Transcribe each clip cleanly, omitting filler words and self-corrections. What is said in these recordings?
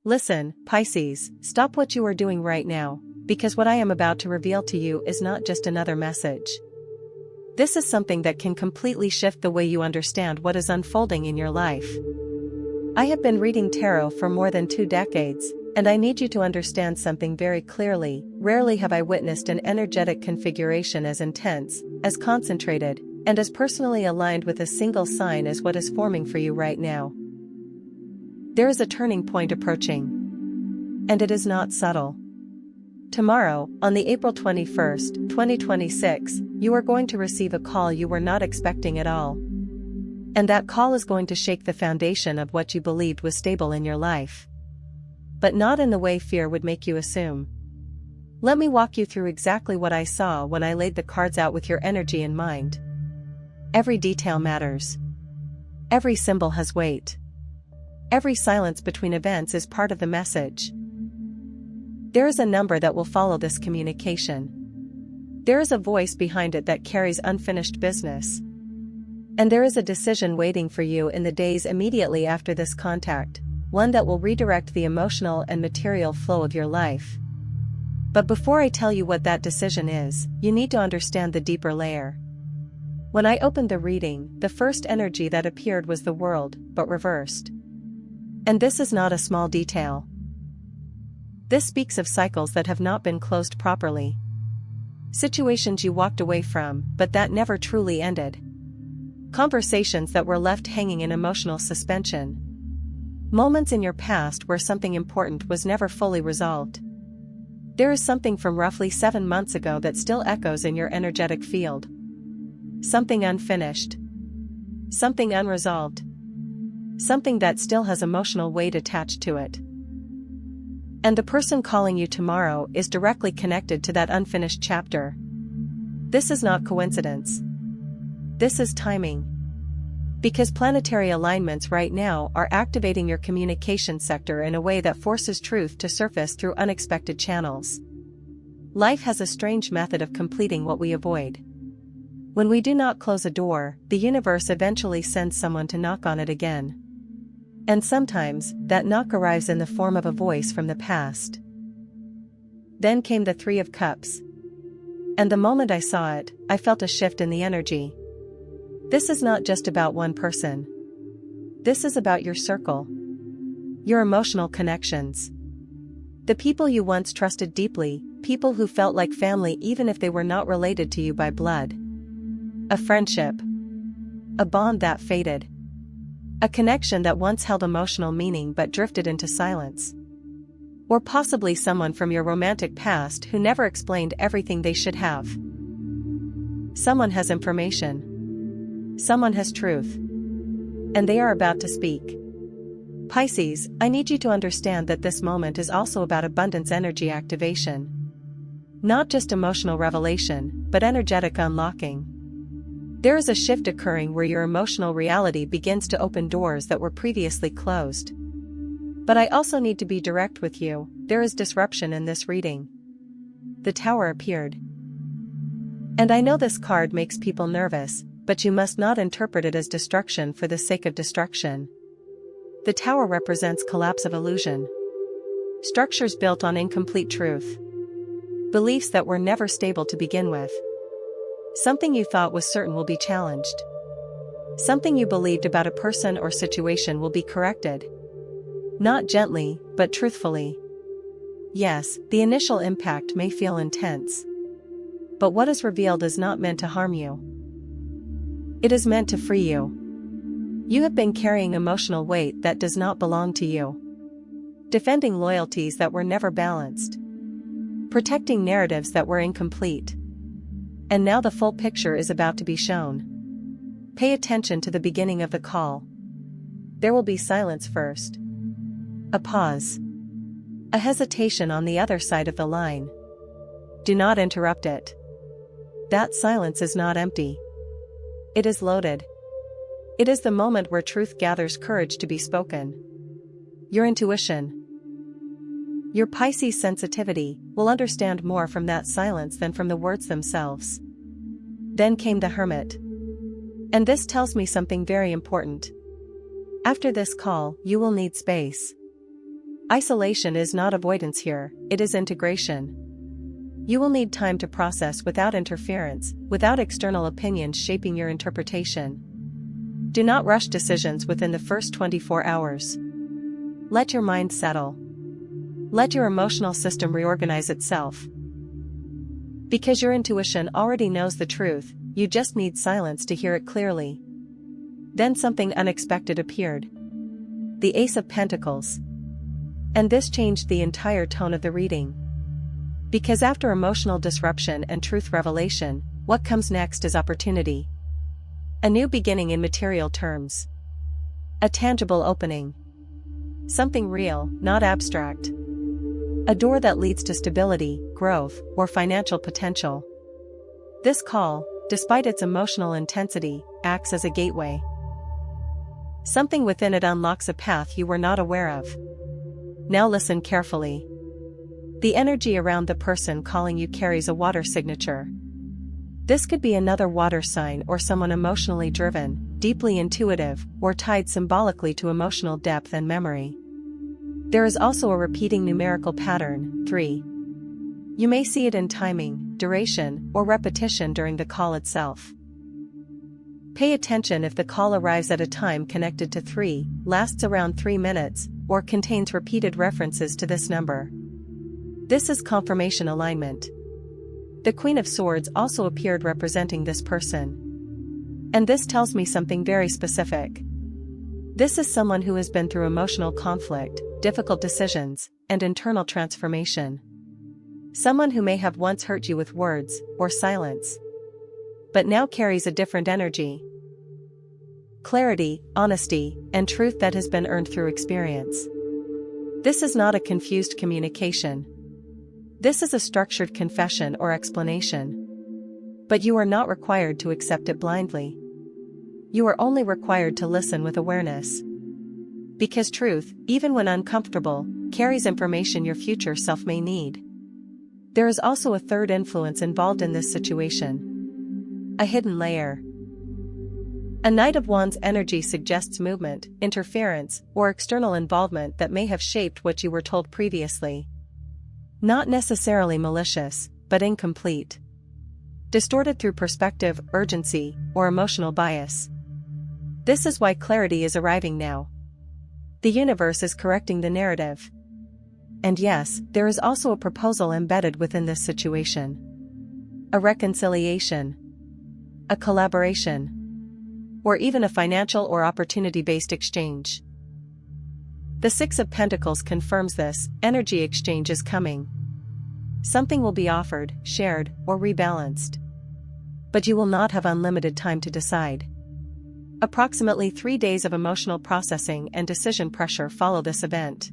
Listen, Pisces, stop what you are doing right now, because what I am about to reveal to you is not just another message. This is something that can completely shift the way you understand what is unfolding in your life. I have been reading tarot for more than 2 decades, and I need you to understand something very clearly. Rarely have I witnessed an energetic configuration as intense, as concentrated, and as personally aligned with a single sign as what is forming for you right now. There is a turning point approaching. And it is not subtle. Tomorrow, on the April 21st, 2026, you are going to receive a call you were not expecting at all. And that call is going to shake the foundation of what you believed was stable in your life. But not in the way fear would make you assume. Let me walk you through exactly what I saw when I laid the cards out with your energy in mind. Every detail matters. Every symbol has weight. Every silence between events is part of the message. There is a number that will follow this communication. There is a voice behind it that carries unfinished business. And there is a decision waiting for you in the days immediately after this contact, one that will redirect the emotional and material flow of your life. But before I tell you what that decision is, you need to understand the deeper layer. When I opened the reading, the first energy that appeared was the World, but reversed. And this is not a small detail. This speaks of cycles that have not been closed properly. Situations you walked away from, but that never truly ended. Conversations that were left hanging in emotional suspension. Moments in your past where something important was never fully resolved. There is something from roughly 7 months ago that still echoes in your energetic field. Something unfinished. Something unresolved. Something that still has emotional weight attached to it. And the person calling you tomorrow is directly connected to that unfinished chapter. This is not coincidence. This is timing. Because planetary alignments right now are activating your communication sector in a way that forces truth to surface through unexpected channels. Life has a strange method of completing what we avoid. When we do not close a door, the universe eventually sends someone to knock on it again. And sometimes, that knock arrives in the form of a voice from the past. Then came the Three of Cups. And the moment I saw it, I felt a shift in the energy. This is not just about one person. This is about your circle. Your emotional connections. The people you once trusted deeply, people who felt like family even if they were not related to you by blood. A friendship. A bond that faded. A connection that once held emotional meaning but drifted into silence. Or possibly someone from your romantic past who never explained everything they should have. Someone has information. Someone has truth. And they are about to speak. Pisces, I need you to understand that this moment is also about abundance energy activation. Not just emotional revelation, but energetic unlocking. There is a shift occurring where your emotional reality begins to open doors that were previously closed. But I also need to be direct with you, there is disruption in this reading. The Tower appeared. And I know this card makes people nervous, but you must not interpret it as destruction for the sake of destruction. The Tower represents collapse of illusion. Structures built on incomplete truth. Beliefs that were never stable to begin with. Something you thought was certain will be challenged. Something you believed about a person or situation will be corrected. Not gently, but truthfully. Yes, the initial impact may feel intense. But what is revealed is not meant to harm you. It is meant to free you. You have been carrying emotional weight that does not belong to you. Defending loyalties that were never balanced. Protecting narratives that were incomplete. And now the full picture is about to be shown. Pay attention to the beginning of the call. There will be silence first. A pause. A hesitation on the other side of the line. Do not interrupt it. That silence is not empty. It is loaded. It is the moment where truth gathers courage to be spoken. Your intuition. Your Pisces sensitivity will understand more from that silence than from the words themselves. Then came the Hermit. And this tells me something very important. After this call, you will need space. Isolation is not avoidance here, it is integration. You will need time to process without interference, without external opinions shaping your interpretation. Do not rush decisions within the first 24 hours. Let your mind settle. Let your emotional system reorganize itself. Because your intuition already knows the truth, you just need silence to hear it clearly. Then something unexpected appeared. The Ace of Pentacles. And this changed the entire tone of the reading. Because after emotional disruption and truth revelation, what comes next is opportunity. A new beginning in material terms. A tangible opening. Something real, not abstract. A door that leads to stability, growth, or financial potential. This call, despite its emotional intensity, acts as a gateway. Something within it unlocks a path you were not aware of. Now listen carefully. The energy around the person calling you carries a water signature. This could be another water sign or someone emotionally driven, deeply intuitive, or tied symbolically to emotional depth and memory. There is also a repeating numerical pattern, 3. You may see it in timing, duration, or repetition during the call itself. Pay attention if the call arrives at a time connected to 3, lasts around 3 minutes, or contains repeated references to this number. This is confirmation alignment. The Queen of Swords also appeared representing this person. And this tells me something very specific. This is someone who has been through emotional conflict, difficult decisions, and internal transformation. Someone who may have once hurt you with words or silence, but now carries a different energy. Clarity, honesty, and truth that has been earned through experience. This is not a confused communication. This is a structured confession or explanation. But you are not required to accept it blindly. You are only required to listen with awareness. Because truth, even when uncomfortable, carries information your future self may need. There is also a third influence involved in this situation. A hidden layer. A Knight of Wands energy suggests movement, interference, or external involvement that may have shaped what you were told previously. Not necessarily malicious, but incomplete. Distorted through perspective, urgency, or emotional bias. This is why clarity is arriving now. The universe is correcting the narrative. And yes, there is also a proposal embedded within this situation. A reconciliation. A collaboration. Or even a financial or opportunity-based exchange. The Six of Pentacles confirms this, energy exchange is coming. Something will be offered, shared, or rebalanced. But you will not have unlimited time to decide. Approximately 3 days of emotional processing and decision pressure follow this event.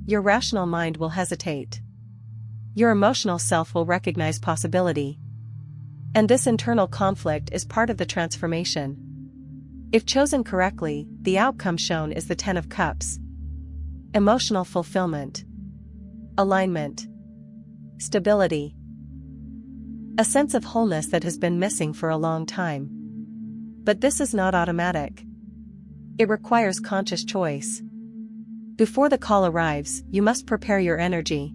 Your rational mind will hesitate. Your emotional self will recognize possibility. And this internal conflict is part of the transformation. If chosen correctly, the outcome shown is the 10 of Cups. Emotional fulfillment. Alignment. Stability. A sense of wholeness that has been missing for a long time. But this is not automatic. It requires conscious choice. Before the call arrives, you must prepare your energy.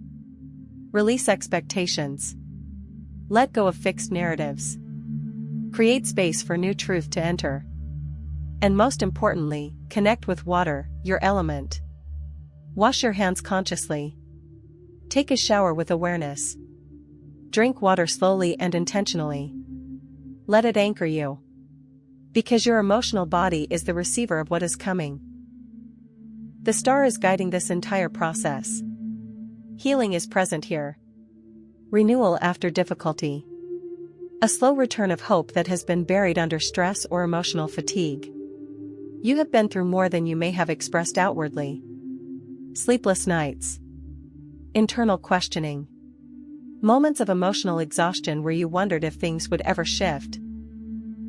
Release expectations. Let go of fixed narratives. Create space for new truth to enter. And most importantly, connect with water, your element. Wash your hands consciously. Take a shower with awareness. Drink water slowly and intentionally. Let it anchor you. Because your emotional body is the receiver of what is coming. The star is guiding this entire process. Healing is present here. Renewal after difficulty. A slow return of hope that has been buried under stress or emotional fatigue. You have been through more than you may have expressed outwardly. Sleepless nights. Internal questioning. Moments of emotional exhaustion where you wondered if things would ever shift.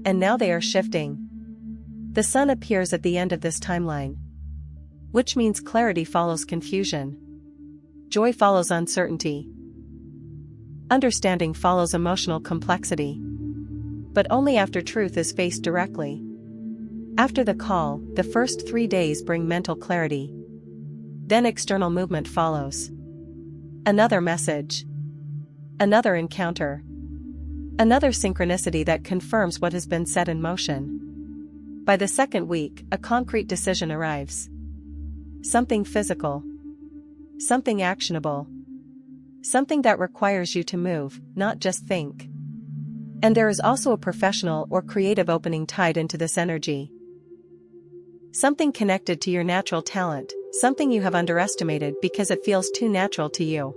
And now they are shifting. The sun appears at the end of this timeline. Which means clarity follows confusion. Joy follows uncertainty. Understanding follows emotional complexity. But only after truth is faced directly. After the call, the first 3 days bring mental clarity. Then external movement follows. Another message. Another encounter. Another synchronicity that confirms what has been set in motion. By the second week, a concrete decision arrives. Something physical. Something actionable. Something that requires you to move, not just think. And there is also a professional or creative opening tied into this energy. Something connected to your natural talent, something you have underestimated because it feels too natural to you.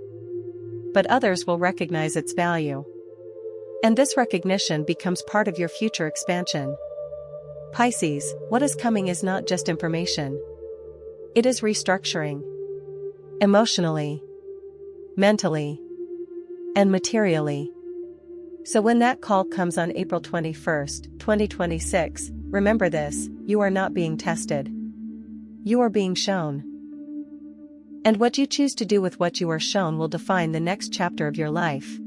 But others will recognize its value. And this recognition becomes part of your future expansion. Pisces, what is coming is not just information. It is restructuring. Emotionally, mentally, and materially. So when that call comes on April 21st, 2026, remember this: you are not being tested. You are being shown. And what you choose to do with what you are shown will define the next chapter of your life.